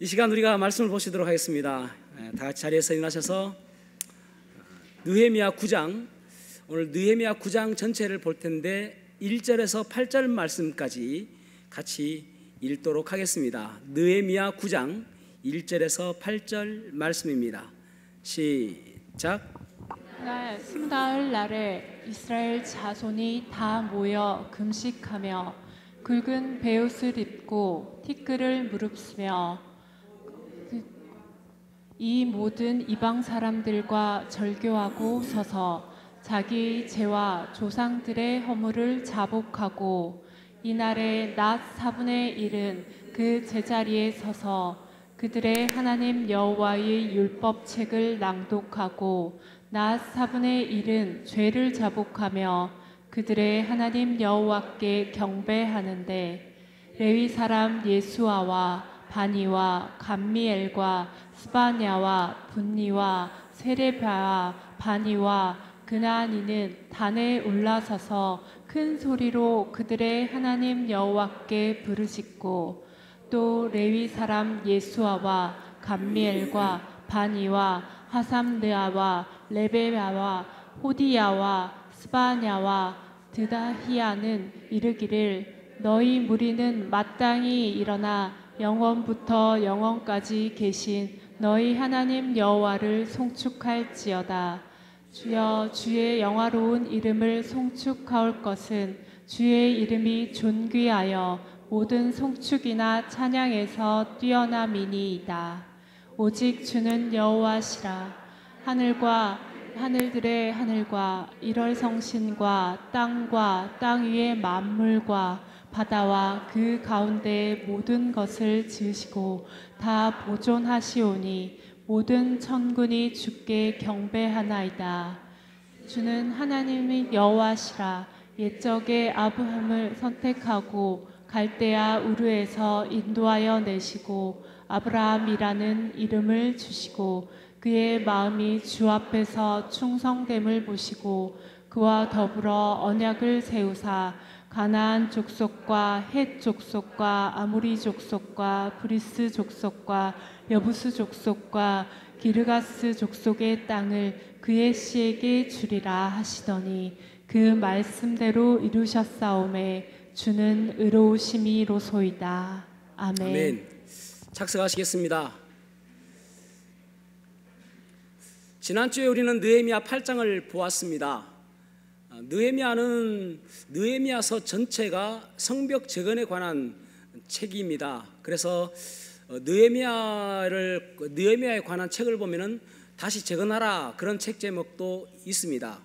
이 시간 우리가 말씀을 보시도록 하겠습니다. 다 같이 자리에서 일어나셔서 느헤미야 9장, 오늘 느헤미야 9장 전체를 볼 텐데 1절에서 8절 말씀까지 같이 읽도록 하겠습니다. 느헤미야 9장 1절에서 8절 말씀입니다. 시작. 그날 스무다흘 날에 이스라엘 자손이 다 모여 금식하며 굵은 베옷을 입고 티끌을 무릅쓰며 이 모든 이방 사람들과 절교하고 서서 자기 죄와 조상들의 허물을 자복하고 이날의 낮 4분의 1은 그 제자리에 서서 그들의 하나님 여호와의 율법책을 낭독하고 낮 4분의 1은 죄를 자복하며 그들의 하나님 여호와께 경배하는데 레위 사람 예수아와 바니와 감미엘과 스바냐와 분니와 세레바와 바니와 그나니는 단에 올라서서 큰 소리로 그들의 하나님 여호와께 부르짖고 또 레위 사람 예수아와 감미엘과 바니와 하삼느아와 레베야와 호디야와 스바냐와 드다히야는 이르기를 너희 무리는 마땅히 일어나 영원부터 영원까지 계신 너희 하나님 여호와를 송축할지어다. 주여, 주의 영화로운 이름을 송축하올 것은 주의 이름이 존귀하여 모든 송축이나 찬양에서 뛰어남이니이다. 오직 주는 여호와시라. 하늘과 하늘들의 하늘과 일월성신과 땅과 땅 위의 만물과 바다와 그 가운데의 모든 것을 지으시고 다 보존하시오니 모든 천군이 주께 경배하나이다. 주는 하나님의 여호와시라. 옛적에 아브라함을 선택하고 갈대아 우르에서 인도하여 내시고 아브라함이라는 이름을 주시고 그의 마음이 주 앞에서 충성됨을 보시고 그와 더불어 언약을 세우사 가나안 족속과 헷 족속과 아모리 족속과 브리스 족속과 여부스 족속과 기르가스 족속의 땅을 그의 씨에게 주리라 하시더니 그 말씀대로 이루셨사오매 주는 의로우심이로소이다. 아멘. 아멘. 착석하시겠습니다. 지난주에 우리는 느헤미야 8장을 보았습니다. 느헤미야서 전체가 성벽 재건에 관한 책입니다. 그래서 느헤미야에 관한 책을 보면은 다시 재건하라 그런 책 제목도 있습니다.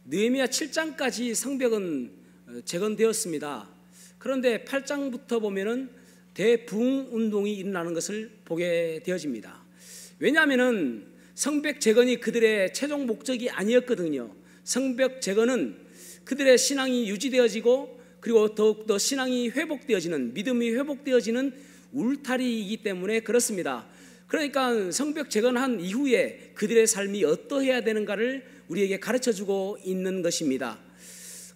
느헤미야 7장까지 성벽은 재건되었습니다. 그런데 8장부터 보면은 대부흥 운동이 일어나는 것을 보게 되어집니다. 왜냐하면은 성벽 재건이 그들의 최종 목적이 아니었거든요. 성벽 재건은 그들의 신앙이 유지되어지고 그리고 더욱더 신앙이 회복되어지는, 믿음이 회복되어지는 울타리이기 때문에 그렇습니다. 그러니까 성벽 재건한 이후에 그들의 삶이 어떠해야 되는가를 우리에게 가르쳐주고 있는 것입니다.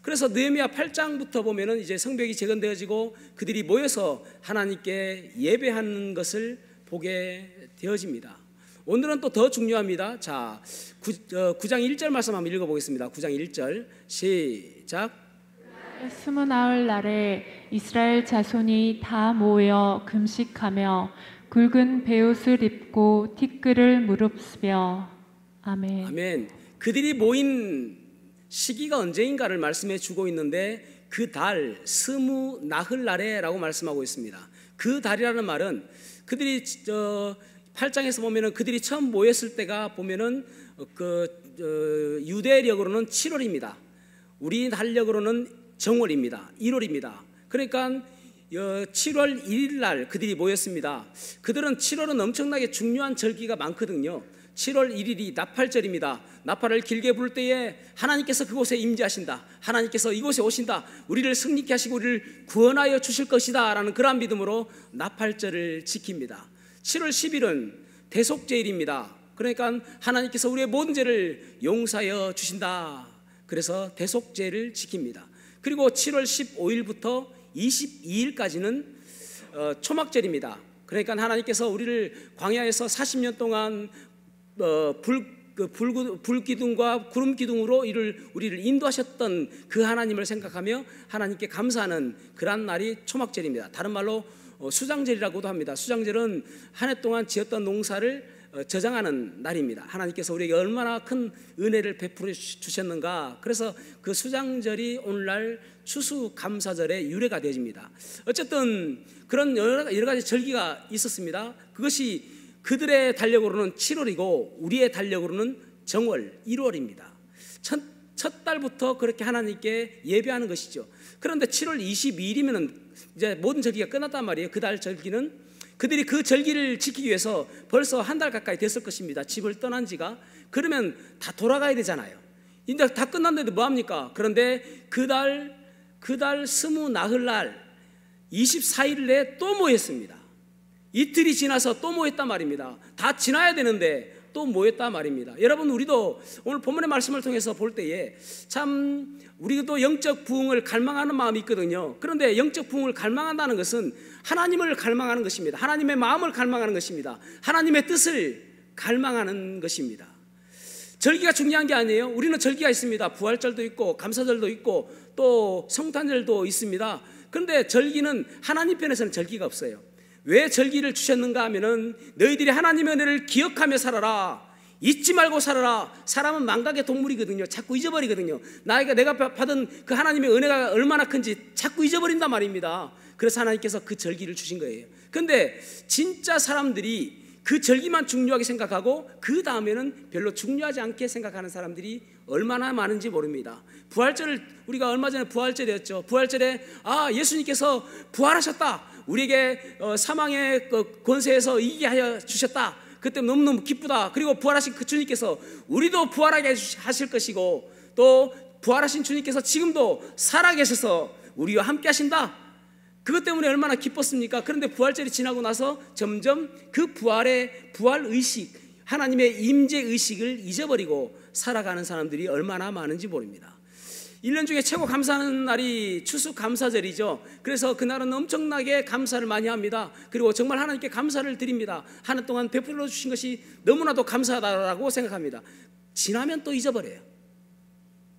그래서 느헤미야 8장부터 보면은 이제 성벽이 재건되어지고 그들이 모여서 하나님께 예배하는 것을 보게 되어집니다. 오늘은 또 더 중요합니다. 자, 9장 1절 말씀 한번 읽어보겠습니다. 9장 1절 시작. 스무나흘 날에 이스라엘 자손이 다 모여 금식하며 굵은 베옷을 입고 티끌을 무릅쓰며 아멘. 아멘. 그들이 모인 시기가 언제인가를 말씀해 주고 있는데 그 달 스무나흘 날에라고 말씀하고 있습니다. 그 달이라는 말은 그들이 8장에서 보면은 그들이 처음 모였을 때가 보면은 유대력으로는 7월입니다. 우리 달력으로는 정월입니다. 1월입니다. 그러니까 7월 1일 날 그들이 모였습니다. 그들은 7월은 엄청나게 중요한 절기가 많거든요. 7월 1일이 나팔절입니다. 나팔을 길게 부를 때에 하나님께서 그곳에 임재하신다. 하나님께서 이곳에 오신다. 우리를 승리케 하시고 우리를 구원하여 주실 것이다 라는 그러한 믿음으로 나팔절을 지킵니다. 7월 10일은 대속죄일입니다. 그러니까 하나님께서 우리의 모든 죄를 용서하여 주신다. 그래서 대속죄를 지킵니다. 그리고 7월 15일부터 22일까지는 초막절입니다. 그러니까 하나님께서 우리를 광야에서 40년 동안 불기둥과 구름기둥으로 우리를 인도하셨던 그 하나님을 생각하며 하나님께 감사하는 그러한 날이 초막절입니다. 다른 말로 수장절이라고도 합니다. 수장절은 한 해 동안 지었던 농사를 저장하는 날입니다. 하나님께서 우리에게 얼마나 큰 은혜를 베풀어 주셨는가. 그래서 그 수장절이 오늘날 추수감사절의 유래가 되어집니다. 어쨌든 그런 여러 가지 절기가 있었습니다. 그것이 그들의 달력으로는 7월이고 우리의 달력으로는 정월 1월입니다. 첫 달부터 그렇게 하나님께 예배하는 것이죠. 그런데 7월 22일이면 이제 모든 절기가 끝났단 말이에요. 그 달 절기는 그들이 그 절기를 지키기 위해서 벌써 한 달 가까이 됐을 것입니다. 집을 떠난 지가. 그러면 다 돌아가야 되잖아요. 이제 다 끝났는데 뭐합니까? 그런데 그달 스무 나흘날 24일에 또 모였습니다. 이틀이 지나서 또 모였단 말입니다. 다 지나야 되는데 또 모였단 말입니다. 여러분, 우리도 오늘 본문의 말씀을 통해서 볼 때에 참 우리도 영적 부흥을 갈망하는 마음이 있거든요. 그런데 영적 부흥을 갈망한다는 것은 하나님을 갈망하는 것입니다. 하나님의 마음을 갈망하는 것입니다. 하나님의 뜻을 갈망하는 것입니다. 절기가 중요한 게 아니에요. 우리는 절기가 있습니다. 부활절도 있고 감사절도 있고 또 성탄절도 있습니다. 그런데 절기는 하나님 편에서는 절기가 없어요. 왜 절기를 주셨는가 하면은 너희들이 하나님의 은혜를 기억하며 살아라. 잊지 말고 살아라. 사람은 망각의 동물이거든요. 자꾸 잊어버리거든요. 내가 받은 그 하나님의 은혜가 얼마나 큰지 자꾸 잊어버린단 말입니다. 그래서 하나님께서 그 절기를 주신 거예요. 그런데 진짜 사람들이 그 절기만 중요하게 생각하고 그 다음에는 별로 중요하지 않게 생각하는 사람들이 얼마나 많은지 모릅니다. 부활절을 우리가 얼마 전에 부활절이었죠. 부활절에 예수님께서 부활하셨다. 우리에게 사망의 권세에서 이기게 하여 주셨다. 그때 너무너무 기쁘다. 그리고 부활하신 그 주님께서 우리도 부활하게 하실 것이고 또 부활하신 주님께서 지금도 살아계셔서 우리와 함께 하신다. 그것 때문에 얼마나 기뻤습니까? 그런데 부활절이 지나고 나서 점점 그 부활의식, 하나님의 임재의식을 잊어버리고 살아가는 사람들이 얼마나 많은지 모릅니다. 1년 중에 최고 감사하는 날이 추수감사절이죠. 그래서 그날은 엄청나게 감사를 많이 합니다. 그리고 정말 하나님께 감사를 드립니다. 한 해 동안 베풀어 주신 것이 너무나도 감사하다라고 생각합니다. 지나면 또 잊어버려요.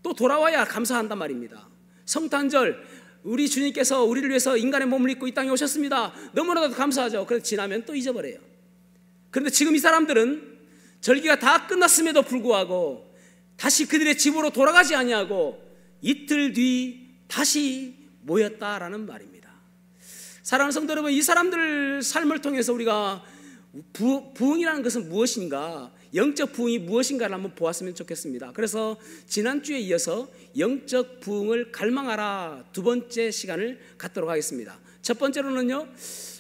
또 돌아와야 감사한단 말입니다. 성탄절, 우리 주님께서 우리를 위해서 인간의 몸을 입고 이 땅에 오셨습니다. 너무나도 감사하죠. 그래서 지나면 또 잊어버려요. 그런데 지금 이 사람들은 절기가 다 끝났음에도 불구하고 다시 그들의 집으로 돌아가지 아니하고 이틀 뒤 다시 모였다라는 말입니다. 사랑하는 성도 여러분, 이 사람들 삶을 통해서 우리가 부흥이라는 것은 무엇인가, 영적 부흥이 무엇인가를 한번 보았으면 좋겠습니다. 그래서 지난주에 이어서 영적 부흥을 갈망하라 두 번째 시간을 갖도록 하겠습니다. 첫 번째로는요,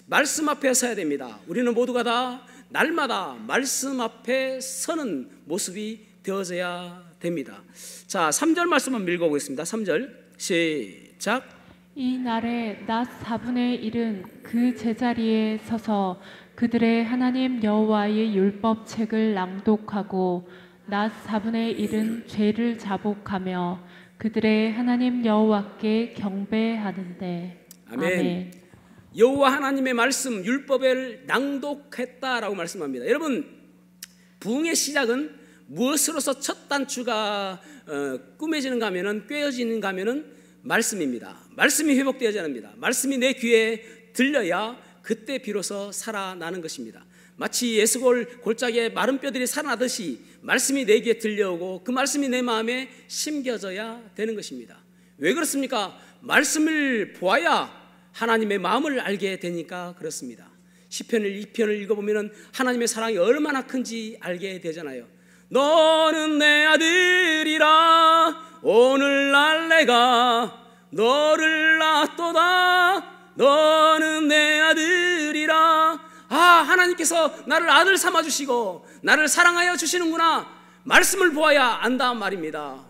말씀 앞에 서야 됩니다. 우리는 모두가 다 날마다 말씀 앞에 서는 모습이 되어져야 됩니다. 자, 3절 말씀 한번 읽어보겠습니다. 3절 시작. 이 날에 낮 4분의 1은 그 제자리에 서서 그들의 하나님 여호와의 율법책을 낭독하고 낮 4분의 1은 죄를 자복하며 그들의 하나님 여호와께 경배하는데. 아멘. 여호와 하나님의 말씀 율법을 낭독했다라고 말씀합니다. 여러분, 부흥의 시작은 무엇으로서 첫 단추가 꾸며지는가 하면은, 꿰어지는가 하면은 말씀입니다. 말씀이 회복되어야 합니다. 말씀이 내 귀에 들려야 그때 비로소 살아나는 것입니다. 마치 예수골 골짜기에 마른 뼈들이 살아나듯이 말씀이 내 귀에 들려오고 그 말씀이 내 마음에 심겨져야 되는 것입니다. 왜 그렇습니까? 말씀을 보아야 하나님의 마음을 알게 되니까 그렇습니다. 시편을 2편을 읽어보면 하나님의 사랑이 얼마나 큰지 알게 되잖아요. 너는 내 아들이라 오늘날 내가 너를 낳았도다. 너는 내 아들이라. 하나님께서 나를 아들 삼아주시고 나를 사랑하여 주시는구나. 말씀을 보아야 안다 말입니다.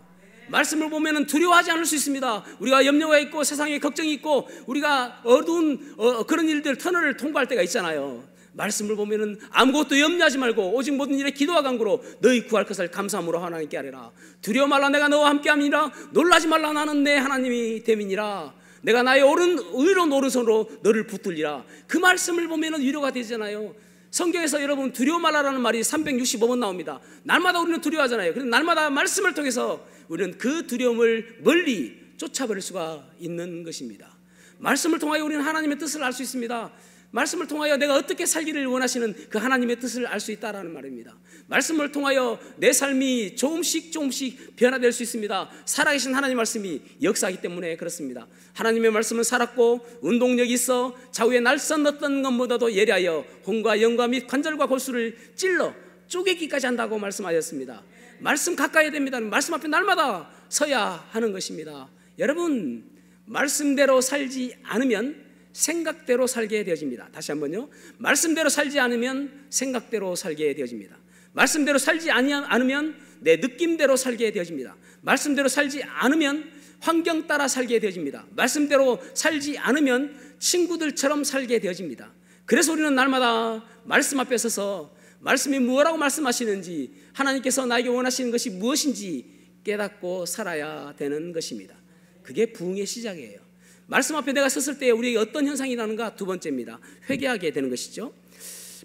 말씀을 보면 두려워하지 않을 수 있습니다. 우리가 염려가 있고 세상에 걱정이 있고 우리가 어두운 그런 일들 터널을 통과할 때가 있잖아요. 말씀을 보면은 아무것도 염려하지 말고 오직 모든 일에 기도와 간구로 너희 구할 것을 감사함으로 하나님께 아뢰라. 두려워 말라, 내가 너와 함께함이니라. 놀라지 말라, 나는 내 하나님이 됨이니라. 내가 나의 의로운 오른손으로 너를 붙들리라. 그 말씀을 보면 위로가 되잖아요. 성경에서 여러분 두려워 말라라는 말이 365번 나옵니다. 날마다 우리는 두려워하잖아요. 그런데 날마다 말씀을 통해서 우리는 그 두려움을 멀리 쫓아버릴 수가 있는 것입니다. 말씀을 통하여 우리는 하나님의 뜻을 알 수 있습니다. 말씀을 통하여 내가 어떻게 살기를 원하시는 그 하나님의 뜻을 알 수 있다라는 말입니다. 말씀을 통하여 내 삶이 조금씩 변화될 수 있습니다. 살아계신 하나님 말씀이 역사하기 때문에 그렇습니다. 하나님의 말씀은 살았고 운동력이 있어 좌우에 날선 어떤 것보다도 예리하여 혼과 영과 및 관절과 골수를 찔러 쪼개기까지 한다고 말씀하셨습니다. 말씀 가까이 됩니다. 말씀 앞에 날마다 서야 하는 것입니다. 여러분, 말씀대로 살지 않으면 생각대로 살게 되어집니다. 다시 한번요. 말씀대로 살지 않으면 생각대로 살게 되어집니다. 말씀대로 살지 않으면 내 느낌대로 살게 되어집니다. 말씀대로 살지 않으면 환경 따라 살게 되어집니다. 말씀대로 살지 않으면 친구들처럼 살게 되어집니다. 그래서 우리는 날마다 말씀 앞에 서서 말씀이 무엇라고 말씀하시는지, 하나님께서 나에게 원하시는 것이 무엇인지 깨닫고 살아야 되는 것입니다. 그게 부흥의 시작이에요. 말씀 앞에 내가 섰을 때 우리에게 어떤 현상이 나는가? 두 번째입니다. 회개하게 되는 것이죠.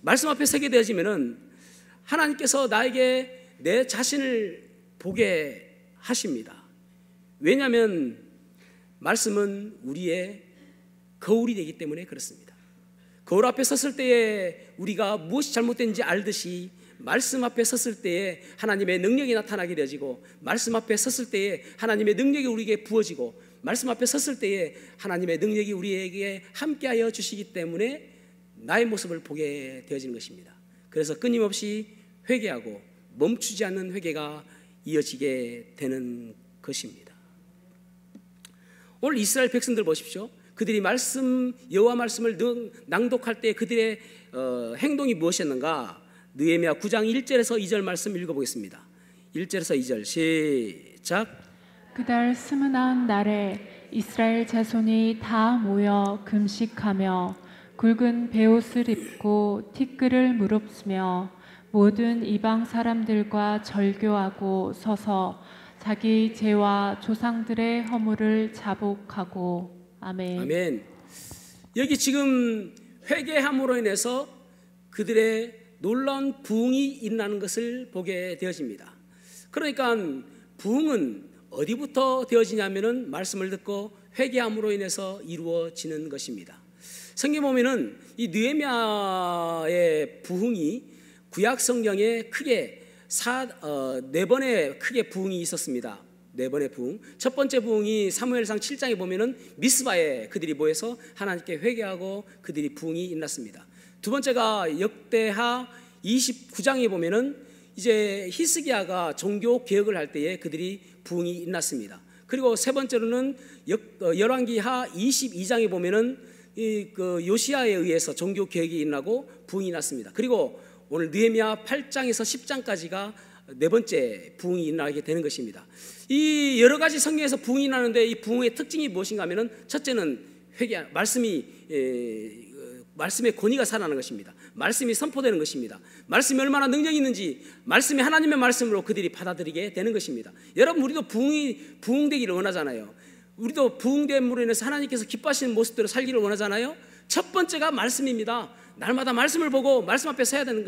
말씀 앞에 서게 되어지면은 하나님께서 나에게 내 자신을 보게 하십니다. 왜냐하면 말씀은 우리의 거울이 되기 때문에 그렇습니다. 거울 앞에 섰을 때에 우리가 무엇이 잘못된지 알듯이 말씀 앞에 섰을 때에 하나님의 능력이 나타나게 되어지고, 말씀 앞에 섰을 때에 하나님의 능력이 우리에게 부어지고, 말씀 앞에 섰을 때에 하나님의 능력이 우리에게 함께하여 주시기 때문에 나의 모습을 보게 되어지는 것입니다. 그래서 끊임없이 회개하고 멈추지 않는 회개가 이어지게 되는 것입니다. 오늘 이스라엘 백성들 보십시오. 그들이 여호와 말씀을 낭독할 때 그들의 행동이 무엇이었는가? 느헤미야 9장 1절에서 2절 말씀 읽어보겠습니다. 1절에서 2절 시작. 그달 29날에 이스라엘 자손이 다 모여 금식하며 굵은 베옷을 입고 티끌을 무릅쓰며 모든 이방 사람들과 절교하고 서서 자기 죄와 조상들의 허물을 자복하고. 아멘. 아멘. 여기 지금 회개함으로 인해서 그들의 놀라운 부흥이 일어나는 것을 보게 되어집니다. 그러니까 부흥은 어디부터 되어지냐면은 말씀을 듣고 회개함으로 인해서 이루어지는 것입니다. 성경 보면은 이 느헤미야의 부흥이 구약 성경에 크게 네 번의 크게 부흥이 있었습니다. 네 번의 부흥. 첫 번째 부흥이 사무엘상 7장에 보면은 미스바에 그들이 모여서 하나님께 회개하고 그들이 부흥이 일어났습니다. 두 번째가 역대하 29장에 보면은 이제 히스기야가 종교 개혁을 할 때에 그들이 부흥이 일어났습니다. 그리고 세 번째로는 열왕기하 22장에 보면은 그 요시야에 의해서 종교 개혁이 일어나고 부흥이 났습니다. 그리고 오늘 느헤미야 8장에서 10장까지가 네 번째 부흥이 일어나게 되는 것입니다. 이 여러 가지 성경에서 부흥이 나는데 이 부흥의 특징이 무엇인가 하면은 첫째는 회개, 말씀의 권위가 살아나는 것입니다. 말씀이 선포되는 것입니다. 말씀이 얼마나 능력이 있는지 말씀이 하나님의 말씀으로 그들이 받아들이게 되는 것입니다. 여러분, 우리도 부흥되기를 원하잖아요. 우리도 부흥됨으로 인해서 하나님께서 기뻐하시는 모습대로 살기를 원하잖아요. 첫 번째가 말씀입니다. 날마다 말씀을 보고 말씀 앞에 서야 되는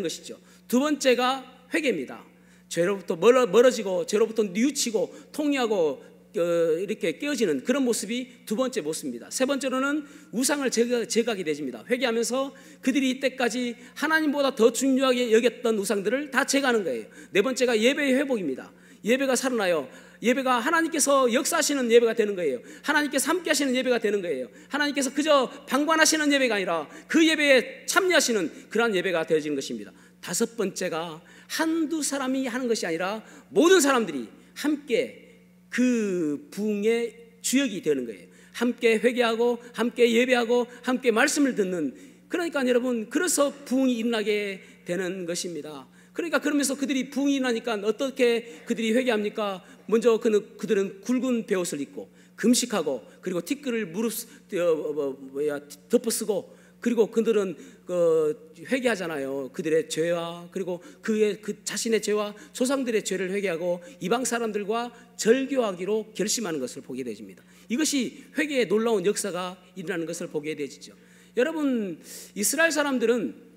것이죠. 두 번째가 회개입니다. 죄로부터 멀어지고 죄로부터 뉘우치고 통회하고 이렇게 깨어지는 그런 모습이 두 번째 모습입니다. 세 번째로는 우상을 제거하게 되집니다. 회개하면서 그들이 이때까지 하나님보다 더 중요하게 여겼던 우상들을 다 제거하는 거예요. 네 번째가 예배의 회복입니다. 예배가 살아나요. 예배가 하나님께서 역사하시는 예배가 되는 거예요. 하나님께서 함께 하시는 예배가 되는 거예요. 하나님께서 그저 방관하시는 예배가 아니라 그 예배에 참여하시는 그러한 예배가 되어지는 것입니다. 다섯 번째가 한두 사람이 하는 것이 아니라 모든 사람들이 함께 그 부흥의 주역이 되는 거예요. 함께 회개하고 함께 예배하고 함께 말씀을 듣는, 그러니까 여러분, 그래서 부흥이 일어나게 되는 것입니다. 그러니까 그러면서 그들이 부흥이 나니까 어떻게 그들이 회개합니까? 먼저 그들은 굵은 베옷을 입고 금식하고 그리고 티끌을 덮어쓰고 그리고 그들은 회개하잖아요. 그들의 죄와 그리고 그 자신의 죄와 조상들의 죄를 회개하고 이방 사람들과 절교하기로 결심하는 것을 보게 되집니다. 이것이 회개의 놀라운 역사가 일어나는 것을 보게 되지죠. 여러분, 이스라엘 사람들은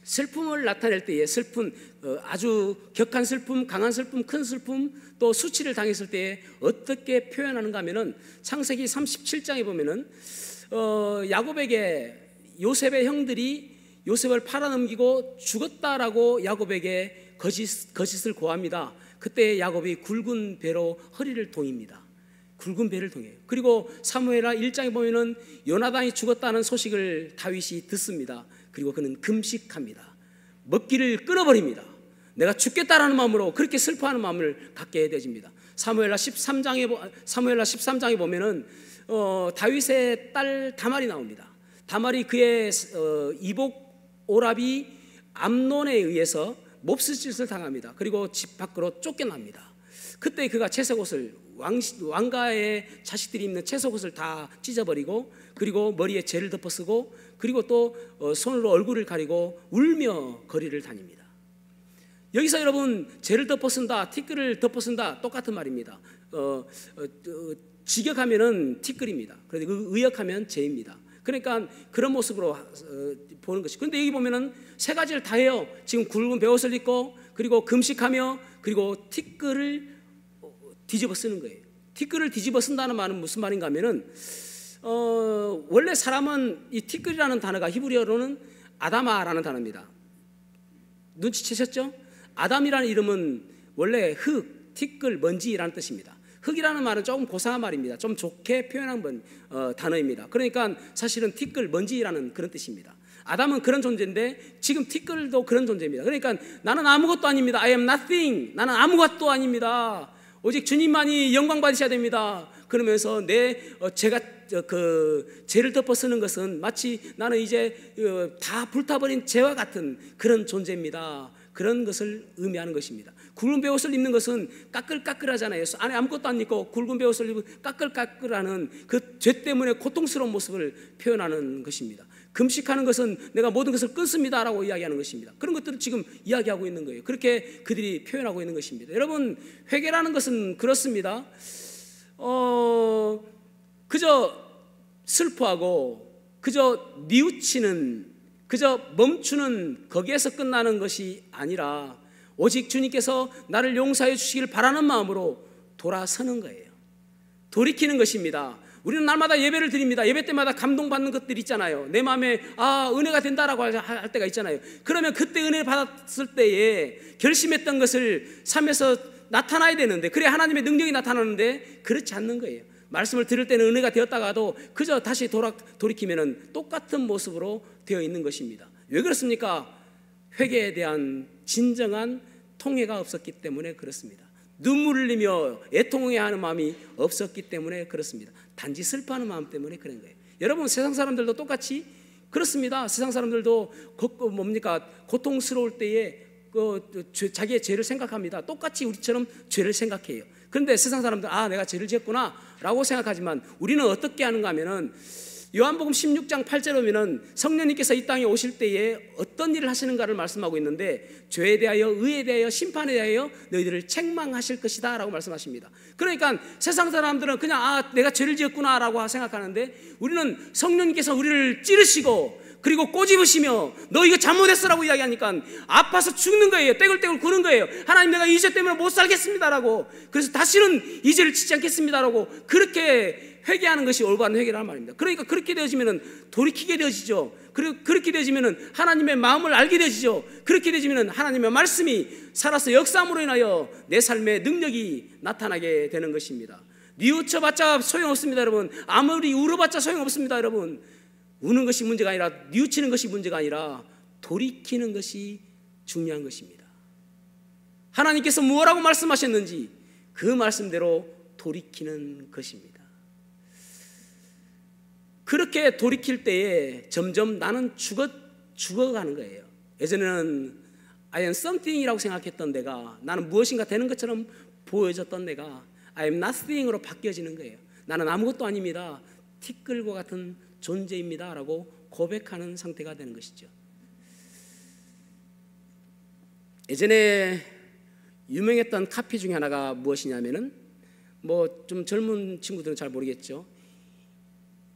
슬픔을 나타낼 때에 슬픔, 아주 격한 슬픔, 강한 슬픔, 큰 슬픔, 또 수치를 당했을 때에 어떻게 표현하는가 하면은 창세기 37장에 보면은 야곱에게 요셉의 형들이 요셉을 팔아넘기고 죽었다라고 야곱에게 거짓을 고합니다. 그때 야곱이 굵은 배로 허리를 동입니다. 굵은 배를 통해요. 그리고 사무엘하 1장에 보면은 요나단이 죽었다는 소식을 다윗이 듣습니다. 그리고 그는 금식합니다. 먹기를 끊어버립니다. 내가 죽겠다라는 마음으로 그렇게 슬퍼하는 마음을 갖게 되집니다. 사무엘하 13장에 보면은 다윗의 딸 다말이 나옵니다. 다말이 그의 이복 오라비 암논에 의해서 몹쓸짓을 당합니다. 그리고 집 밖으로 쫓겨납니다. 그때 그가 채석옷을 왕가의 자식들이 입는 채석옷을 다 찢어버리고 그리고 머리에 재를 덮어쓰고 그리고 또 손으로 얼굴을 가리고 울며 거리를 다닙니다. 여기서 여러분, 재를 덮어쓴다, 티끌을 덮어쓴다 똑같은 말입니다. 직역하면은 티끌입니다. 그런데 의역하면 재입니다. 그러니까 그런 모습으로 보는 것이. 그런데 여기 보면은 세 가지를 다 해요. 지금 굵은 베옷을 입고 그리고 금식하며 그리고 티끌을 뒤집어 쓰는 거예요. 티끌을 뒤집어 쓴다는 말은 무슨 말인가 하면은 원래 사람은 이 티끌이라는 단어가 히브리어로는 아다마라는 단어입니다. 눈치채셨죠? 아담이라는 이름은 원래 흙, 티끌, 먼지라는 뜻입니다. 흙이라는 말은 조금 고상한 말입니다. 좀 좋게 표현한 단어입니다. 그러니까 사실은 티끌, 먼지라는 그런 뜻입니다. 아담은 그런 존재인데 지금 티끌도 그런 존재입니다. 그러니까 나는 아무것도 아닙니다. I am nothing. 나는 아무것도 아닙니다. 오직 주님만이 영광 받으셔야 됩니다. 그러면서 제가 죄를 덮어 쓰는 것은 마치 나는 이제 다 불타버린 재와 같은 그런 존재입니다. 그런 것을 의미하는 것입니다. 굵은 베옷을 입는 것은 까끌까끌하잖아요. 안에 아무것도 안 입고 굵은 베옷을 입고 까끌까끌하는 그 죄 때문에 고통스러운 모습을 표현하는 것입니다. 금식하는 것은 내가 모든 것을 끊습니다라고 이야기하는 것입니다. 그런 것들을 지금 이야기하고 있는 거예요. 그렇게 그들이 표현하고 있는 것입니다. 여러분, 회개라는 것은 그렇습니다. 그저 슬퍼하고 그저 뉘우치는, 그저 멈추는 거기에서 끝나는 것이 아니라 오직 주님께서 나를 용서해 주시길 바라는 마음으로 돌아서는 거예요. 돌이키는 것입니다. 우리는 날마다 예배를 드립니다. 예배 때마다 감동받는 것들이 있잖아요. 내 마음에 은혜가 된다라고 할 때가 있잖아요. 그러면 그때 은혜를 받았을 때에 결심했던 것을 삶에서 나타나야 되는데, 그래 하나님의 능력이 나타나는데 그렇지 않는 거예요. 말씀을 들을 때는 은혜가 되었다가도 그저 다시 돌이키면 똑같은 모습으로 되어 있는 것입니다. 왜 그렇습니까? 회개에 대한 진정한 통회가 없었기 때문에 그렇습니다. 눈물을 흘리며 애통해하는 마음이 없었기 때문에 그렇습니다. 단지 슬퍼하는 마음 때문에 그런 거예요. 여러분, 세상 사람들도 똑같이 그렇습니다. 세상 사람들도 고통스러울 때에 자기의 죄를 생각합니다. 똑같이 우리처럼 죄를 생각해요. 그런데 세상 사람들 내가 죄를 지었구나 라고 생각하지만 우리는 어떻게 하는가 하면은 요한복음 16장 8절에 보면은 성령님께서 이 땅에 오실 때에 어떤 일을 하시는가를 말씀하고 있는데 죄에 대하여, 의에 대하여, 심판에 대하여 너희들을 책망하실 것이다 라고 말씀하십니다. 그러니까 세상 사람들은 그냥 내가 죄를 지었구나 라고 생각하는데 우리는 성령님께서 우리를 찌르시고 그리고 꼬집으시며 너 이거 잘못했어라고 이야기하니까 아파서 죽는 거예요. 떼굴떼굴 구는 거예요. 하나님, 내가 이 죄 때문에 못 살겠습니다라고, 그래서 다시는 이 죄를 짓지 않겠습니다라고 그렇게 회개하는 것이 올바른 회개라는 말입니다. 그러니까 그렇게 되어지면 돌이키게 되어지죠. 그리고 그렇게 되어지면 하나님의 마음을 알게 되어지죠. 그렇게 되어지면 하나님의 말씀이 살아서 역사함으로 인하여 내 삶의 능력이 나타나게 되는 것입니다. 뉘우쳐봤자 소용없습니다, 여러분. 아무리 울어봤자 소용없습니다, 여러분. 우는 것이 문제가 아니라, 뉘우치는 것이 문제가 아니라 돌이키는 것이 중요한 것입니다. 하나님께서 무엇라고 말씀하셨는지 그 말씀대로 돌이키는 것입니다. 그렇게 돌이킬 때에 점점 나는 죽어가는 거예요. 예전에는 I am something이라고 생각했던 내가, 나는 무엇인가 되는 것처럼 보여졌던 내가 I am nothing으로 바뀌어지는 거예요. 나는 아무것도 아닙니다. 티끌과 같은 존재입니다 라고 고백하는 상태가 되는 것이죠. 예전에 유명했던 카피 중에 하나가 무엇이냐면은 뭐 좀 젊은 친구들은 잘 모르겠죠.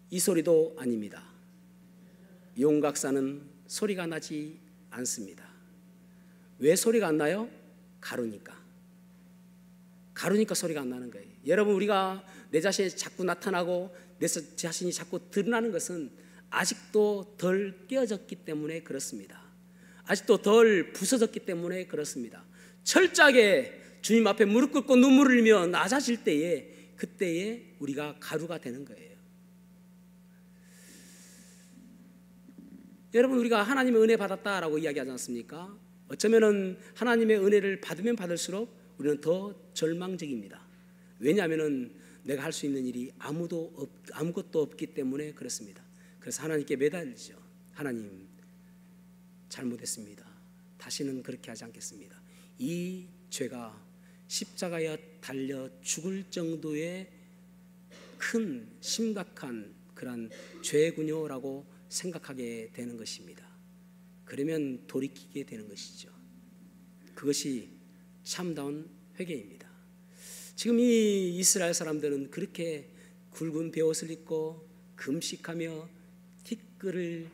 이 소리도 아닙니다. 용각사는 소리가 나지 않습니다. 왜 소리가 안 나요? 가루니까 소리가 안 나는 거예요. 여러분, 우리가 내 자신이 자꾸 나타나고 내 자신이 자꾸 드러나는 것은 아직도 덜 깨어졌기 때문에 그렇습니다. 아직도 덜 부서졌기 때문에 그렇습니다. 철저하게 주님 앞에 무릎 꿇고 눈물을 흘리며 낮아질 때에, 그때에 우리가 가루가 되는 거예요. 여러분, 우리가 하나님의 은혜 받았다라고 이야기하지 않습니까? 어쩌면은 하나님의 은혜를 받으면 받을수록 우리는 더 절망적입니다. 왜냐하면은 내가 할 수 있는 일이 아무것도 없기 때문에 그렇습니다. 그래서 하나님께 매달리죠. 하나님, 잘못했습니다. 다시는 그렇게 하지 않겠습니다. 이 죄가 십자가에 달려 죽을 정도의 큰 심각한 그런 죄군요라고 생각하게 되는 것입니다. 그러면 돌이키게 되는 것이죠. 그것이 참다운 회개입니다. 지금 이 이스라엘 사람들은 그렇게 굵은 베옷을 입고 금식하며 티끌을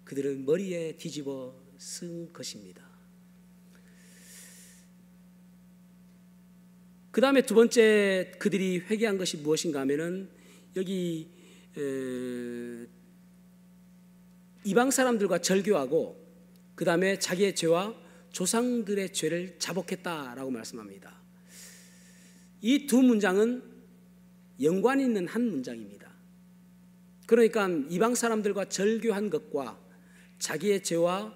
그들은 머리에 뒤집어 쓴 것입니다. 그 다음에 두 번째 그들이 회개한 것이 무엇인가 하면은 여기 이방 사람들과 절교하고 그 다음에 자기의 죄와 조상들의 죄를 자복했다라고 말씀합니다. 이 두 문장은 연관이 있는 한 문장입니다. 그러니까 이방 사람들과 절교한 것과 자기의 죄와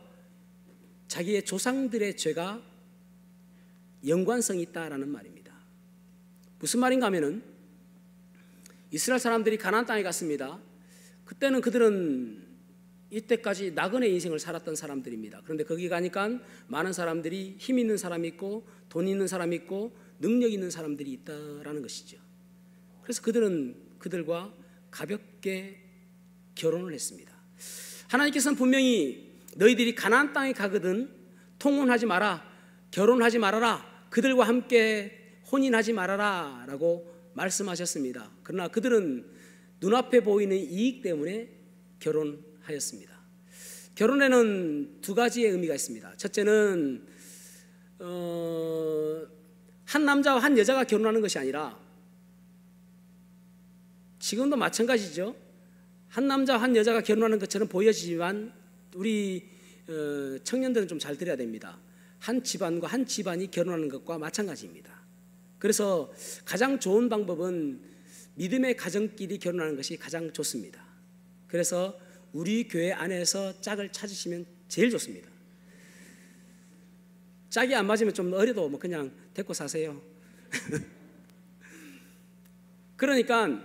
자기의 조상들의 죄가 연관성이 있다라는 말입니다. 무슨 말인가 하면은 이스라엘 사람들이 가나안 땅에 갔습니다. 그때는 그들은 이때까지 나그네 인생을 살았던 사람들입니다. 그런데 거기 가니까 많은 사람들이 힘 있는 사람이 있고 돈 있는 사람이 있고 능력 있는 사람들이 있다라는 것이죠. 그래서 그들은 그들과 가볍게 결혼을 했습니다. 하나님께서는 분명히 너희들이 가나안 땅에 가거든 통혼하지 마라, 결혼하지 말아라, 그들과 함께 혼인하지 말아라 라고 말씀하셨습니다. 그러나 그들은 눈앞에 보이는 이익 때문에 결혼하였습니다. 결혼에는 두 가지의 의미가 있습니다. 첫째는 한 남자와 한 여자가 결혼하는 것이 아니라, 지금도 마찬가지죠. 한 남자와 한 여자가 결혼하는 것처럼 보여지지만 우리 청년들은 좀 잘 들어야 됩니다. 한 집안과 한 집안이 결혼하는 것과 마찬가지입니다. 그래서 가장 좋은 방법은 믿음의 가정끼리 결혼하는 것이 가장 좋습니다. 그래서 우리 교회 안에서 짝을 찾으시면 제일 좋습니다. 짝이 안 맞으면 좀 어려도 뭐 그냥 데리고 사세요. 그러니까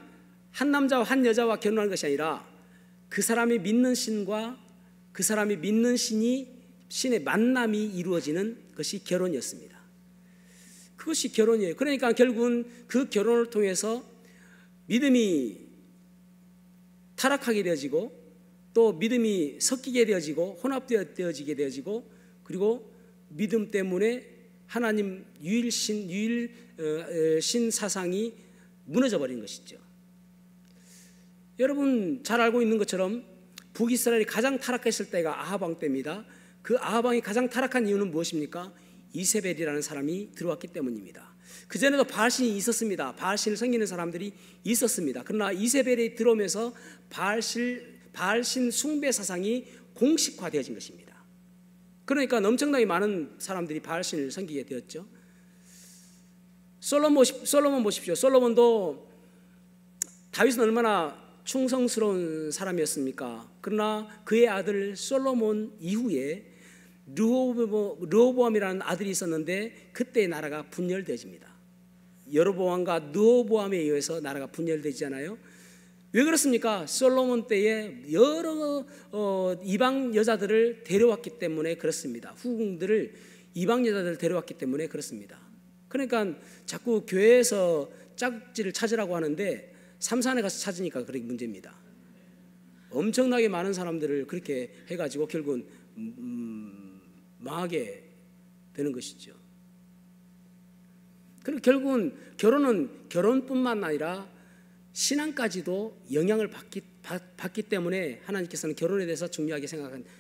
한 남자와 한 여자와 결혼하는 것이 아니라 그 사람이 믿는 신과 그 사람이 믿는 신의 만남이 이루어지는 것이 결혼이었습니다. 그것이 결혼이에요. 그러니까 결국은 그 결혼을 통해서 믿음이 타락하게 되어지고 또 믿음이 섞이게 되어지고 혼합되어지게 되어지고, 그리고 믿음 때문에 하나님 유일신 사상이 무너져 버린 것이죠. 여러분 잘 알고 있는 것처럼 북이스라엘이 가장 타락했을 때가 아합 왕 때입니다. 그 아합 왕이 가장 타락한 이유는 무엇입니까? 이세벨이라는 사람이 들어왔기 때문입니다. 그전에도 바알신이 있었습니다. 바알신을 섬기는 사람들이 있었습니다. 그러나 이세벨이 들어오면서 바알신 숭배 사상이 공식화되어진 것입니다. 그러니까 엄청나게 많은 사람들이 바알신을 섬기게 되었죠. 솔로몬 보십시오. 솔로몬도 다윗은 얼마나 충성스러운 사람이었습니까? 그러나 그의 아들 솔로몬 이후에 르호보암이라는 아들이 있었는데 그때 나라가 분열되어집니다. 여로보암과 르호보암에 의해서 나라가 분열되잖아요. 왜 그렇습니까? 솔로몬 때에 여러 이방 여자들을 데려왔기 때문에 그렇습니다. 후궁들을 이방 여자들을 데려왔기 때문에 그렇습니다. 그러니까 자꾸 교회에서 짝지를 찾으라고 하는데 삼산에 가서 찾으니까 그게 문제입니다. 엄청나게 많은 사람들을 그렇게 해가지고 결국은 망하게 되는 것이죠. 그리고 결국은 결혼은 결혼뿐만 아니라 신앙까지도 영향을 받기 때문에 하나님께서는 결혼에 대해서 중요하게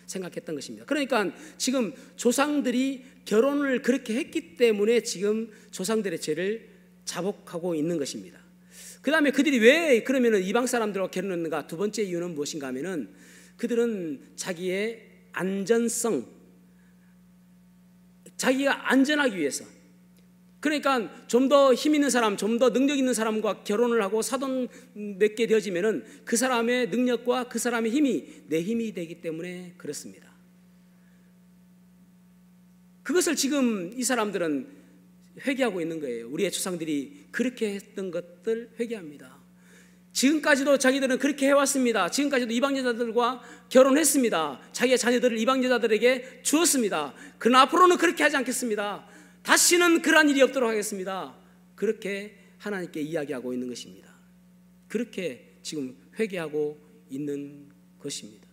생각했던 것입니다. 그러니까 지금 조상들이 결혼을 그렇게 했기 때문에 지금 조상들의 죄를 자복하고 있는 것입니다. 그 다음에 그들이 왜 그러면 이방 사람들과 결혼했는가? 두 번째 이유는 무엇인가 하면은 그들은 자기의 안전성, 자기가 안전하기 위해서, 그러니까 좀 더 힘 있는 사람, 좀 더 능력 있는 사람과 결혼을 하고 사돈 맺게 되어지면은 그 사람의 능력과 그 사람의 힘이 내 힘이 되기 때문에 그렇습니다. 그것을 지금 이 사람들은 회개하고 있는 거예요. 우리의 조상들이 그렇게 했던 것들 회개합니다. 지금까지도 자기들은 그렇게 해왔습니다. 지금까지도 이방 여자들과 결혼했습니다. 자기의 자녀들을 이방 여자들에게 주었습니다. 그러나 앞으로는 그렇게 하지 않겠습니다. 다시는 그러한 일이 없도록 하겠습니다. 그렇게 하나님께 이야기하고 있는 것입니다. 그렇게 지금 회개하고 있는 것입니다.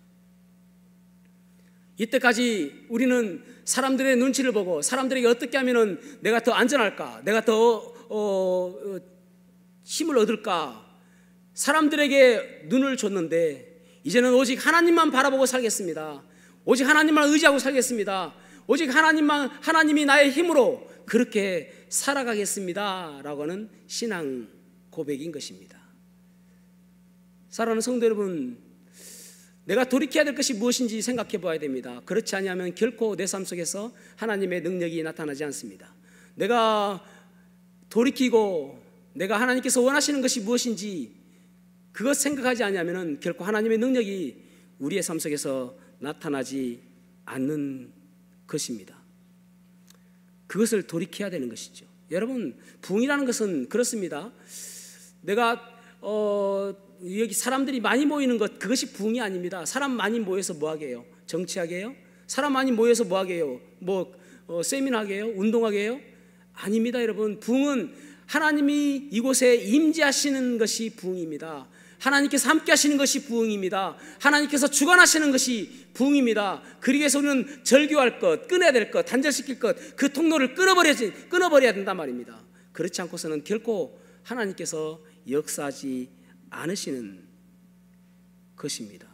이때까지 우리는 사람들의 눈치를 보고 사람들에게 어떻게 하면 내가 더 안전할까, 내가 더 힘을 얻을까, 사람들에게 눈을 줬는데 이제는 오직 하나님만 바라보고 살겠습니다. 오직 하나님만 의지하고 살겠습니다. 오직 하나님이 나의 힘으로 그렇게 살아가겠습니다 라고 하는 신앙 고백인 것입니다. 사랑하는 성도 여러분, 내가 돌이켜야 될 것이 무엇인지 생각해 봐야 됩니다. 그렇지 않으면 결코 내 삶 속에서 하나님의 능력이 나타나지 않습니다. 내가 돌이키고 내가 하나님께서 원하시는 것이 무엇인지 그것 생각하지 않으면 결코 하나님의 능력이 우리의 삶 속에서 나타나지 않는 것입니다. 그것을 돌이켜야 되는 것이죠. 여러분, 부흥이라는 것은 그렇습니다. 내가 여기 사람들이 많이 모이는 것, 그것이 부흥이 아닙니다. 사람 많이 모여서 뭐 하게요? 정치하게 해요? 사람 많이 모여서 뭐 하게 해요? 세미나 하게 해요? 운동하게 해요? 아닙니다. 여러분, 부흥은 하나님이 이곳에 임재하시는 것이 부흥입니다. 하나님께서 함께 하시는 것이 부흥입니다. 하나님께서 주관하시는 것이 부흥입니다. 그러기 위해서 우리는 절교할 것, 끊어야 될 것, 단절시킬 것, 그 통로를 끊어버려야 된단 말입니다. 그렇지 않고서는 결코 하나님께서 역사하지 않으시는 것입니다.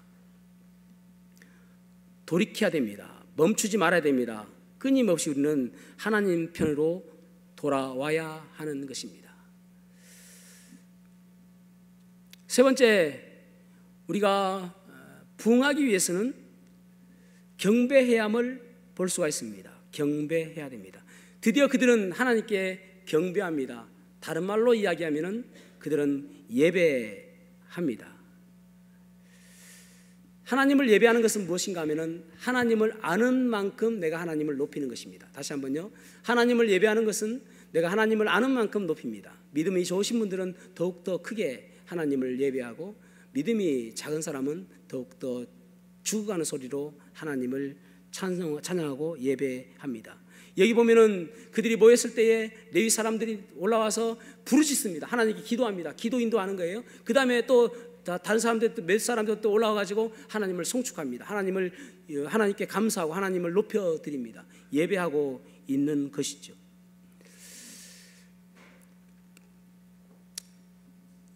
돌이켜야 됩니다. 멈추지 말아야 됩니다. 끊임없이 우리는 하나님 편으로 돌아와야 하는 것입니다. 세 번째, 우리가 부흥하기 위해서는 경배해야함을 볼 수가 있습니다. 경배해야 됩니다. 드디어 그들은 하나님께 경배합니다. 다른 말로 이야기하면 그들은 예배합니다. 하나님을 예배하는 것은 무엇인가 하면 하나님을 아는 만큼 내가 하나님을 높이는 것입니다. 다시 한번요. 하나님을 예배하는 것은 내가 하나님을 아는 만큼 높입니다. 믿음이 좋으신 분들은 더욱더 크게 하나님을 예배하고, 믿음이 작은 사람은 더욱더 죽어가는 소리로 하나님을 찬양하고 예배합니다. 여기 보면은 그들이 모였을 때에 레위 사람들이 올라와서 부르짖습니다. 하나님께 기도합니다. 기도 인도하는 거예요. 그 다음에 또 다른 사람들, 몇 사람들 또 올라와가지고 하나님을 송축합니다. 하나님께 감사하고 하나님을 높여드립니다. 예배하고 있는 것이죠.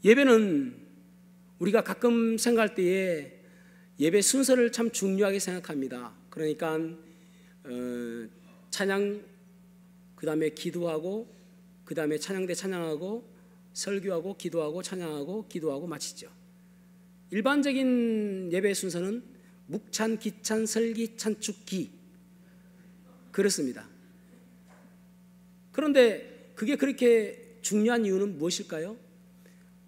예배는 우리가 가끔 생각할 때에 예배 순서를 참 중요하게 생각합니다. 그러니까 찬양, 그 다음에 기도하고, 그 다음에 찬양대 찬양하고, 설교하고, 기도하고, 찬양하고, 기도하고 마치죠. 일반적인 예배 순서는 묵찬, 기찬, 설기, 찬축, 기, 그렇습니다. 그런데 그게 그렇게 중요한 이유는 무엇일까요?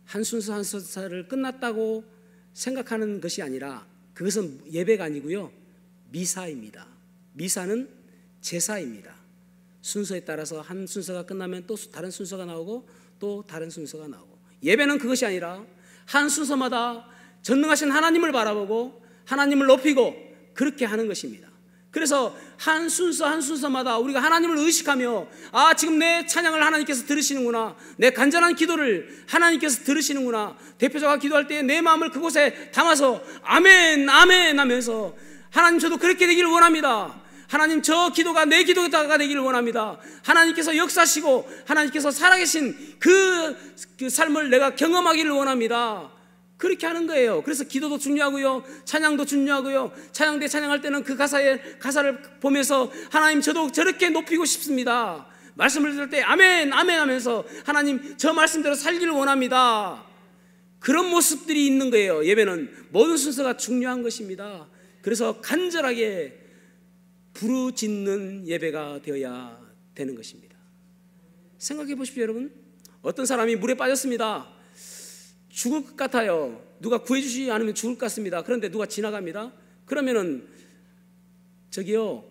한 순서 한 순서를 끝났다고 생각하는 것이 아니라 그것은 예배가 아니고요, 미사입니다. 미사는 제사입니다. 순서에 따라서 한 순서가 끝나면 또 다른 순서가 나오고 또 다른 순서가 나오고, 예배는 그것이 아니라 한 순서마다 전능하신 하나님을 바라보고 하나님을 높이고 그렇게 하는 것입니다. 그래서 한 순서 한 순서마다 우리가 하나님을 의식하며 지금 내 찬양을 하나님께서 들으시는구나, 내 간절한 기도를 하나님께서 들으시는구나, 대표자가 기도할 때 내 마음을 그곳에 담아서 아멘 아멘 하면서 하나님 저도 그렇게 되기를 원합니다. 하나님 저 기도가 내 기도가 되기를 원합니다. 하나님께서 역사하시고 하나님께서 살아계신 그 삶을 내가 경험하기를 원합니다. 그렇게 하는 거예요. 그래서 기도도 중요하고요, 찬양도 중요하고요. 찬양대 찬양할 때는 그 가사를 보면서 하나님 저도 저렇게 높이고 싶습니다. 말씀을 들을 때 아멘 아멘 하면서 하나님 저 말씀대로 살기를 원합니다. 그런 모습들이 있는 거예요. 예배는 모든 순서가 중요한 것입니다. 그래서 간절하게 부르짖는 예배가 되어야 되는 것입니다. 생각해 보십시오, 여러분. 어떤 사람이 물에 빠졌습니다. 죽을 것 같아요. 누가 구해주시지 않으면 죽을 것 같습니다. 그런데 누가 지나갑니다. 그러면은 저기요,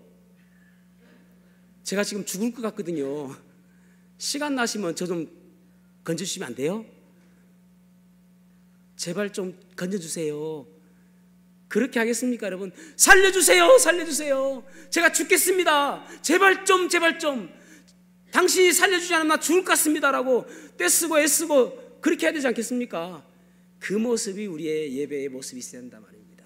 제가 지금 죽을 것 같거든요. 시간 나시면 저 좀 건져주시면 안 돼요? 제발 좀 건져주세요. 그렇게 하겠습니까, 여러분? 살려주세요, 살려주세요. 제가 죽겠습니다. 제발 좀, 제발 좀. 당신이 살려주지 않으면 나 죽을 것 같습니다라고 떼쓰고 애쓰고 그렇게 해야 되지 않겠습니까? 그 모습이 우리의 예배의 모습이 있어야 한단 말입니다.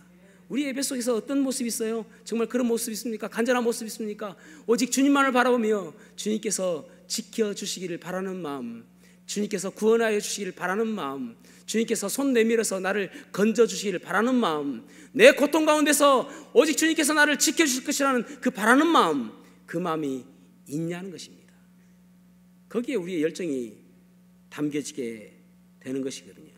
우리 예배 속에서 어떤 모습이 있어요? 정말 그런 모습이 있습니까? 간절한 모습이 있습니까? 오직 주님만을 바라보며 주님께서 지켜주시기를 바라는 마음, 주님께서 구원하여 주시기를 바라는 마음, 주님께서 손 내밀어서 나를 건져주시기를 바라는 마음, 내 고통 가운데서 오직 주님께서 나를 지켜주실 것이라는 그 바라는 마음, 그 마음이 있냐는 것입니다. 거기에 우리의 열정이 담겨지게 되는 것이거든요.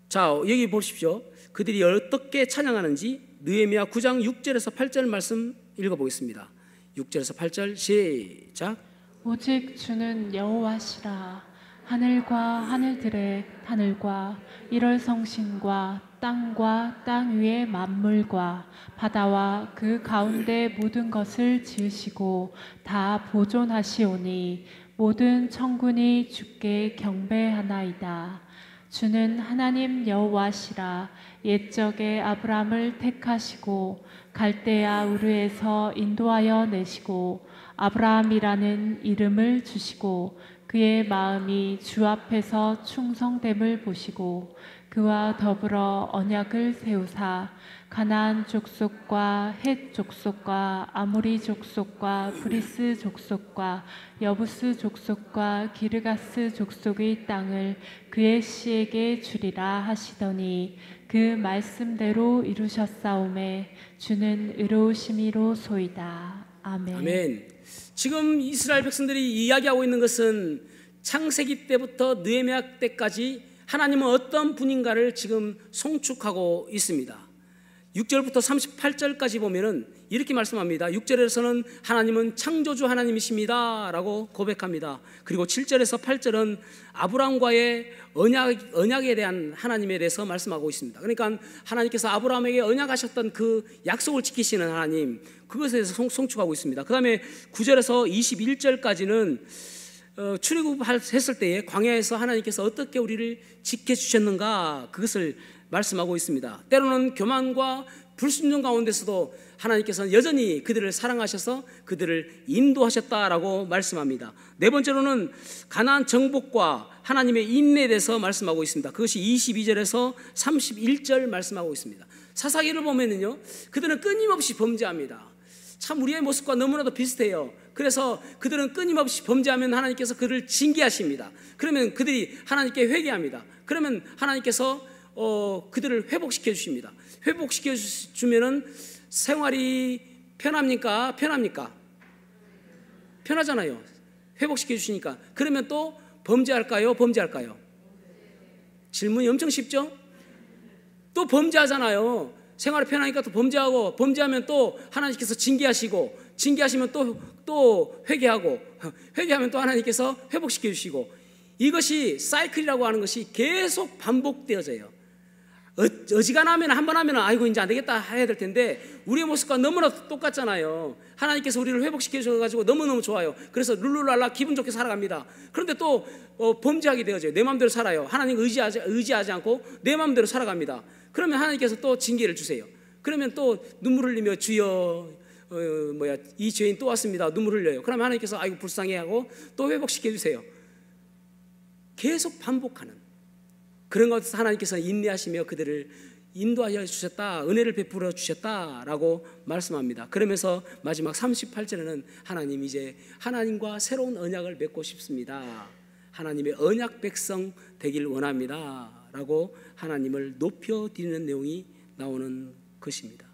자, 여기 보십시오. 그들이 어떻게 찬양하는지 느헤미야 9장 6절에서 8절 말씀 읽어보겠습니다. 6절에서 8절 시작. 오직 주는 여호와시라. 하늘과 하늘들의 하늘과 일월 성신과 땅과 땅 위의 만물과 바다와 그 가운데 모든 것을 지으시고 다 보존하시오니 모든 천군이 주께 경배하나이다. 주는 하나님 여호와시라. 옛적에 아브람을 택하시고 갈대아 우르에서 인도하여 내시고 아브라함이라는 이름을 주시고 그의 마음이 주 앞에서 충성됨을 보시고 그와 더불어 언약을 세우사 가나안 족속과 헷 족속과 아모리 족속과 브리스 족속과 여부스 족속과 기르가스 족속의 땅을 그의 씨에게 주리라 하시더니 그 말씀대로 이루셨사오매 주는 의로우심이로소이다. 아멘. 아멘. 지금 이스라엘 백성들이 이야기하고 있는 것은 창세기 때부터 느헤미야 때까지 하나님은 어떤 분인가를 지금 송축하고 있습니다. 6절부터 38절까지 보면은 이렇게 말씀합니다. 6절에서는 하나님은 창조주 하나님이십니다 라고 고백합니다. 그리고 7절에서 8절은 아브라함과의 언약에 대한 하나님에 대해서 말씀하고 있습니다. 그러니까 하나님께서 아브라함에게 언약하셨던 그 약속을 지키시는 하나님, 그것에 대해서 송축하고 있습니다. 그 다음에 9절에서 21절까지는 출애굽했을 때에 광야에서 하나님께서 어떻게 우리를 지켜주셨는가, 그것을 말씀하고 있습니다. 때로는 교만과 불순종 가운데서도 하나님께서는 여전히 그들을 사랑하셔서 그들을 인도하셨다라고 말씀합니다. 네 번째로는 가나안 정복과 하나님의 인내에 대해서 말씀하고 있습니다. 그것이 22절에서 31절 말씀하고 있습니다. 사사기를 보면은요, 그들은 끊임없이 범죄합니다. 참 우리의 모습과 너무나도 비슷해요. 그래서 그들은 끊임없이 범죄하면 하나님께서 그들을 징계하십니다. 그러면 그들이 하나님께 회개합니다. 그러면 하나님께서 그들을 회복시켜 주십니다. 회복시켜 주면은 생활이 편합니까? 편합니까? 편하잖아요. 회복시켜 주시니까. 그러면 또 범죄할까요? 범죄할까요? 질문이 엄청 쉽죠? 또 범죄하잖아요. 생활이 편하니까 또 범죄하고, 범죄하면 또 하나님께서 징계하시고, 징계하시면 또 회개하고, 회개하면 또 하나님께서 회복시켜 주시고, 이것이 사이클이라고 하는 것이 계속 반복되어져요. 어지간하면 한 번 하면 아이고 이제 안 되겠다 해야 될 텐데 우리의 모습과 너무나 똑같잖아요. 하나님께서 우리를 회복시켜 주셔가지고 너무너무 좋아요. 그래서 룰루랄라 기분 좋게 살아갑니다. 그런데 또 범죄하게 되어져요. 내 마음대로 살아요. 하나님 의지하지 않고 내 마음대로 살아갑니다. 그러면 하나님께서 또 징계를 주세요. 그러면 또 눈물 흘리며 주여 이 죄인 또 왔습니다. 눈물 흘려요. 그러면 하나님께서 아이고 불쌍해 하고 또 회복시켜 주세요. 계속 반복하는 그런 것을 하나님께서 인내하시며 그들을 인도하여 주셨다, 은혜를 베풀어 주셨다라고 말씀합니다. 그러면서 마지막 38절에는 하나님 이제 하나님과 새로운 언약을 맺고 싶습니다. 하나님의 언약 백성 되길 원합니다 라고 하나님을 높여드리는 내용이 나오는 것입니다.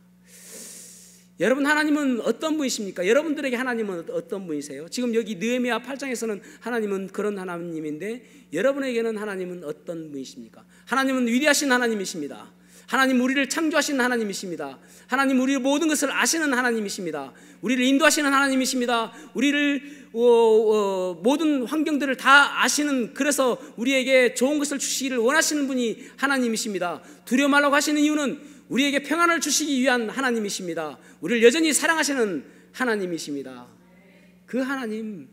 여러분, 하나님은 어떤 분이십니까? 여러분들에게 하나님은 어떤 분이세요? 지금 여기 느헤미야 8장에서는 하나님은 그런 하나님인데 여러분에게는 하나님은 어떤 분이십니까? 하나님은 위대하신 하나님이십니다. 하나님 우리를 창조하신 하나님이십니다. 하나님 우리의 모든 것을 아시는 하나님이십니다. 우리를 인도하시는 하나님이십니다. 우리를 모든 환경들을 다 아시는, 그래서 우리에게 좋은 것을 주시기를 원하시는 분이 하나님이십니다. 두려워 말라고 하시는 이유는 우리에게 평안을 주시기 위한 하나님이십니다. 우리를 여전히 사랑하시는 하나님이십니다. 그 하나님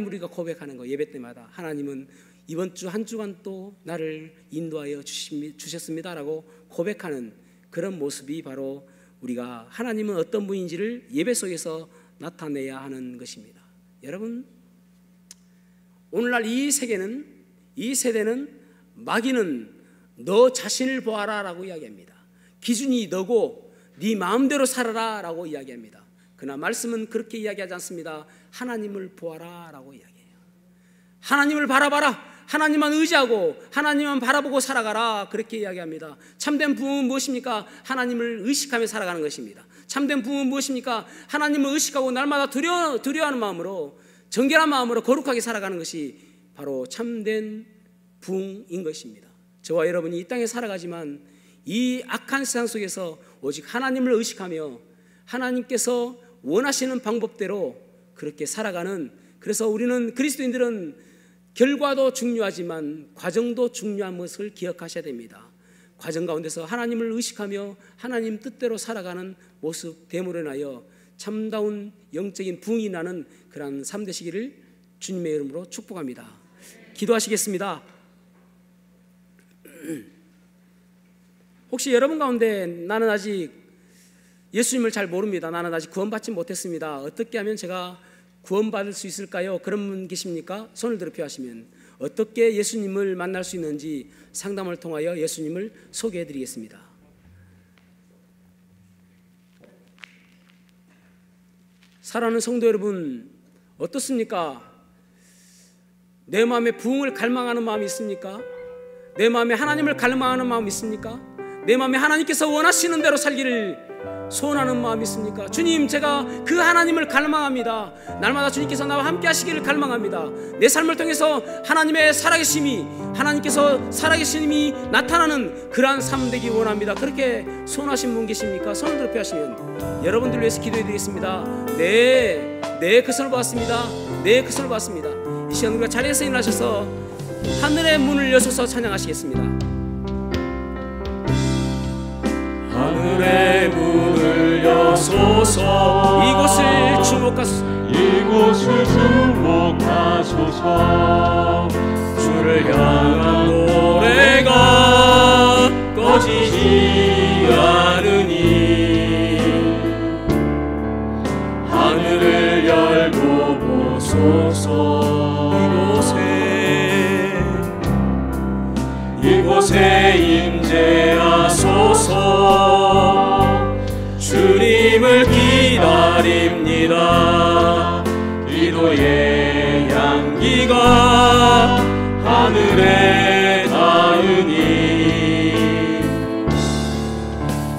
우리가 고백하는 거, 예배 때마다 하나님은 이번 주 한 주간 또 나를 인도하여 주셨습니다라고 고백하는 그런 모습이 바로 우리가 하나님은 어떤 분인지를 예배 속에서 나타내야 하는 것입니다. 여러분, 오늘날 이 세대는 마귀는 너 자신을 보아라 라고 이야기합니다. 기준이 너고 네 마음대로 살아라 라고 이야기합니다. 그러나 말씀은 그렇게 이야기하지 않습니다. 하나님을 보아라 라고 이야기해요. 하나님을 바라봐라, 하나님만 의지하고 하나님만 바라보고 살아가라, 그렇게 이야기합니다. 참된 부흥은 무엇입니까? 하나님을 의식하며 살아가는 것입니다. 참된 부흥은 무엇입니까? 하나님을 의식하고 날마다 두려워하는 마음으로, 정결한 마음으로 거룩하게 살아가는 것이 바로 참된 부흥인 것입니다. 저와 여러분이 이 땅에 살아가지만 이 악한 세상 속에서 오직 하나님을 의식하며 하나님께서 원하시는 방법대로 그렇게 살아가는, 그래서 우리는 그리스도인들은 결과도 중요하지만 과정도 중요한 것을 기억하셔야 됩니다. 과정 가운데서 하나님을 의식하며 하나님 뜻대로 살아가는 모습 됨으로 인하여 참다운 영적인 부흥이 나는 그러한 삶 되시기를 주님의 이름으로 축복합니다. 기도하시겠습니다. 혹시 여러분 가운데 나는 아직 예수님을 잘 모릅니다, 나는 아직 구원받지 못했습니다, 어떻게 하면 제가 구원받을 수 있을까요? 그런 분 계십니까? 손을 들어 표하시면 어떻게 예수님을 만날 수 있는지 상담을 통하여 예수님을 소개해 드리겠습니다. 사랑하는 성도 여러분, 어떻습니까? 내 마음에 부흥을 갈망하는 마음이 있습니까? 내 마음에 하나님을 갈망하는 마음이 있습니까? 내 마음에 하나님께서 원하시는 대로 살기를 소원하는 마음이 있습니까? 주님, 제가 그 하나님을 갈망합니다. 날마다 주님께서 나와 함께 하시기를 갈망합니다. 내 삶을 통해서 하나님의 살아계심이, 하나님께서 살아계심이 나타나는 그러한 삶 되기 원합니다. 그렇게 소원하신 분 계십니까? 손을 들어 펴시면 여러분들 위해서 기도해 드리겠습니다. 네, 그 손을 보았습니다. 네, 그 손을 보았습니다. 이 시간 우리가 자리에서 일어나셔서 하늘의 문을 여셔서 찬양하시겠습니다. 하늘의 문을 여소서, 이곳을 주목하소서. 주를 향한 노래가 꺼지지 않으니 하늘을 열고 보소서. 이곳에 임재하소서. 주님을 기다립니다. 기도의 향기가 하늘에 닿으니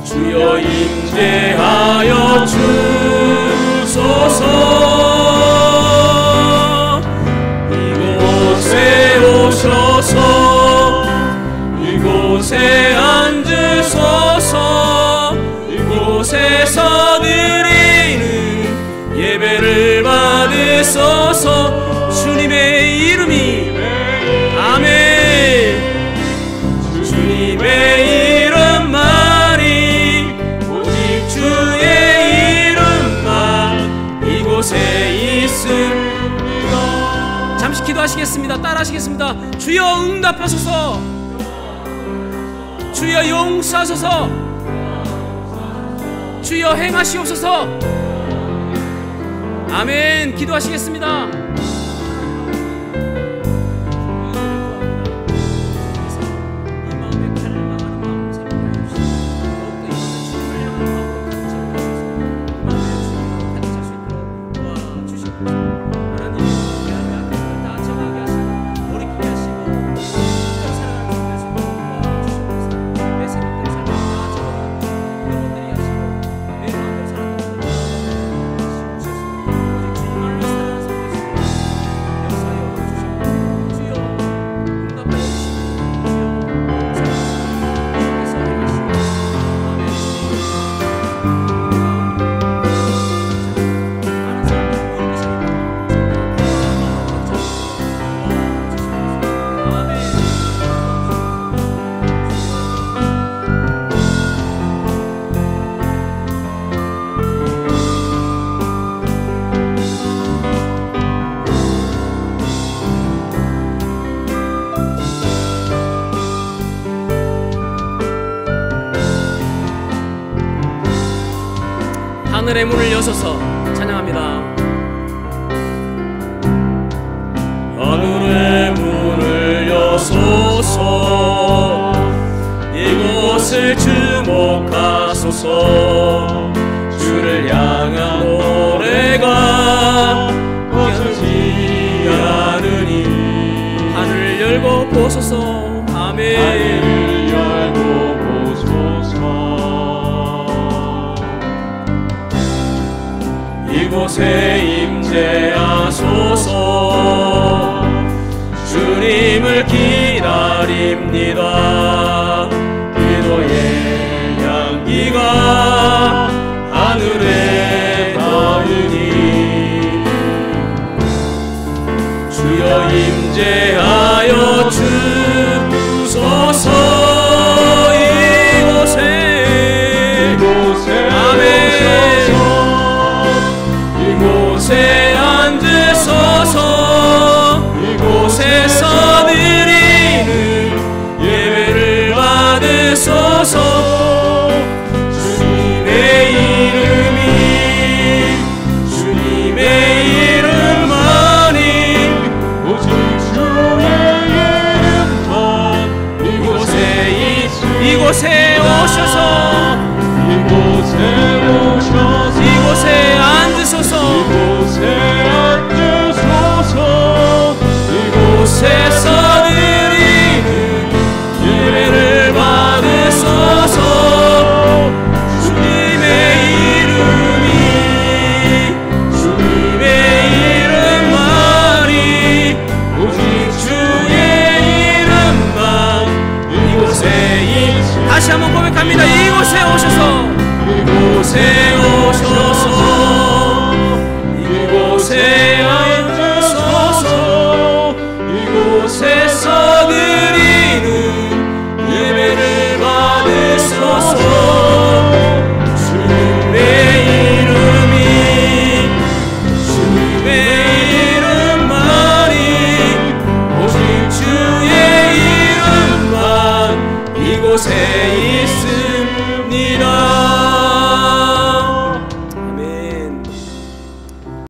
주여 임재하여 주소서. 이곳에 오셔서 이곳에 앉으소서. 이곳에서 드리는 예배를 받으소서. 주님의 이름이 아멘. 주님의 이름만이, 오직 주의 이름만 이곳에 있습니다. 잠시 기도하시겠습니다. 따라하시겠습니다. 주여 응답하소서. 주여 용서하소서. 주여 행하시옵소서. 아멘. 기도하시겠습니다. 하늘의 문을 여셔서 찬양합니다. 하늘의 문을 여소서. 이곳을 주목하소서. 주를 향한 노래가 꺼지지 않으니 하늘을 열고 보소서. 아멘. 하늘을 열고 보소서. 이곳에 임재하소서. 주님을 기다립니다. 기도의 향기가 하늘에 닿으니 주여 임재